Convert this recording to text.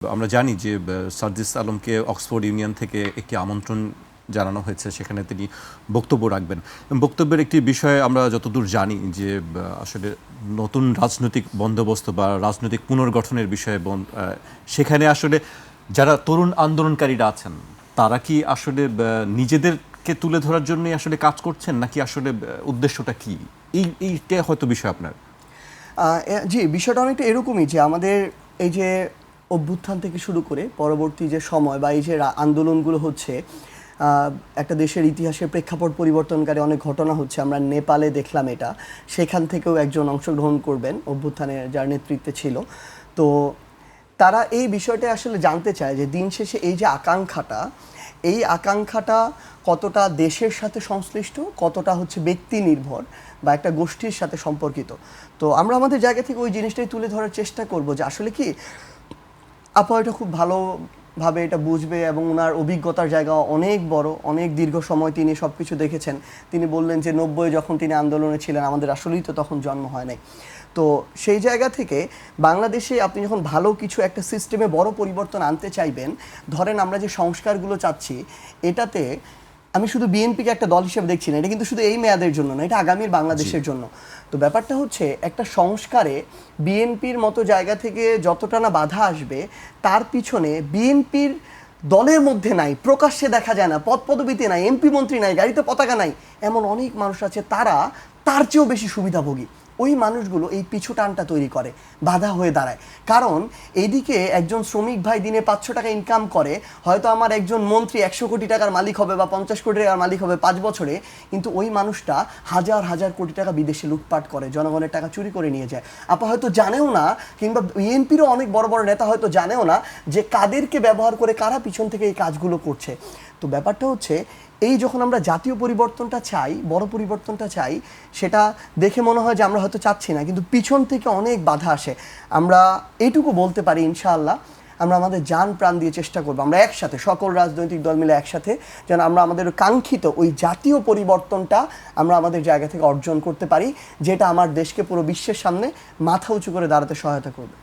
আমরা জানি যে সার্জিস আলমকে অক্সফোর্ড ইউনিয়ন থেকে একটি আমন্ত্রণ জানানো হয়েছে, সেখানে তিনি বক্তব্য রাখবেন। বক্তব্যের একটি বিষয়ে আমরা যতদূর জানি যে আসলে নতুন রাজনৈতিক বন্দোবস্ত বা রাজনৈতিক পুনর্গঠনের বিষয়ে সেখানে আসলে যারা তরুণ আন্দোলনকারীরা আছেন তারা কি আসলে নিজেদেরকে তুলে ধরার জন্যই আসলে কাজ করছেন, নাকি আসলে উদ্দেশ্যটা কি? এইটা হয়তো বিষয় আপনার। জি, বিষয়টা অনেকটা এরকমই যে আমাদের এই যে অভ্যুত্থান থেকে শুরু করে পরবর্তী যে সময় বা এই যে আন্দোলনগুলো হচ্ছে, একটা দেশের ইতিহাসের প্রেক্ষাপট পরিবর্তনকারী অনেক ঘটনা হচ্ছে। আমরা নেপালে দেখলাম এটা, সেখান থেকেও একজন অংশগ্রহণ করবেন অভ্যুত্থানের যার নেতৃত্বে ছিল। তো তারা এই বিষয়টা আসলে জানতে চায় যে দিন শেষে এই যে আকাঙ্ক্ষাটা কতটা দেশের সাথে সংশ্লিষ্ট, কতটা হচ্ছে ব্যক্তি নির্ভর বা একটা গোষ্ঠীর সাথে সম্পর্কিত। তো আমরা আমাদের জায়গা থেকে ওই জিনিসটাই তুলে ধরার চেষ্টা করব যে আসলে কি আপা এটা খুব ভালোভাবে এটা বুঝবে এবং ওনার অভিজ্ঞতার জায়গা অনেক বড়, অনেক দীর্ঘ সময় তিনি সব কিছু দেখেছেন। তিনি বললেন যে 90 যখন তিনি আন্দোলনে ছিলেন, আমাদের আসলেই তো তখন জন্ম হয় নাই। তো সেই জায়গা থেকে বাংলাদেশে আপনি যখন ভালো কিছু একটা সিস্টেমে বড় পরিবর্তন আনতে চাইবেন, ধরেন আমরা যে সংস্কারগুলো চাচ্ছি, এটাতে আমি শুধু বিএনপিকে একটা দল হিসেবে দেখছি না, এটা কিন্তু শুধু এই মেয়াদের জন্য না, এটা আগামীর বাংলাদেশের জন্য। তো ব্যাপারটা হচ্ছে একটা সংস্কারে বিএনপির মতো জায়গা থেকে যতটা না বাধা আসবে, তার পিছনে বিএনপির দলের মধ্যে নাই, প্রকাশ্যে দেখা যায় না, পদপদবিতে নাই, এমপি মন্ত্রী নাই, গাড়িতে পতাকা নাই, এমন অনেক মানুষ আছে, তারা তার চেয়েও বেশি সুবিধাভোগী। ওই মানুষগুলো এই পিছু টানটা তৈরি করে, বাধা হয়ে দাঁড়ায়। কারণ এইদিকে একজন শ্রমিক ভাই দিনে 500 টাকা ইনকাম করে, হয়তো আমার একজন মন্ত্রী 100 কোটি টাকার মালিক হবে বা 50 কোটি টাকার মালিক হবে 5 বছরে, কিন্তু ওই মানুষটা হাজার হাজার কোটি টাকা বিদেশে লুটপাট করে, জনগণের টাকা চুরি করে নিয়ে যায়। আপা হয়তো জানেও না, কিংবা বিএনপিরও অনেক বড় বড় নেতা হয়তো জানেও না যে কাদেরকে ব্যবহার করে কারা পিছন থেকে এই কাজগুলো করছে। তো ব্যাপারটা হচ্ছে এই যখন আমরা জাতীয় পরিবর্তনটা চাই, বড় পরিবর্তনটা চাই, সেটা দেখে মনে হয় যে আমরা হয়তো চাচ্ছি না, কিন্তু পিছন থেকে অনেক বাধা আসে। আমরা এইটুকু বলতে পারি ইনশাআল্লাহ আমরা আমাদের জান প্রাণ দিয়ে চেষ্টা করবো, আমরা একসাথে সকল রাজনৈতিক দল মিলে একসাথে যেন আমরা আমাদের কাঙ্ক্ষিত ওই জাতীয় পরিবর্তনটা আমরা আমাদের জায়গা থেকে অর্জন করতে পারি, যেটা আমার দেশকে পুরো বিশ্বের সামনে মাথা উঁচু করে দাঁড়াতে সহায়তা করবে।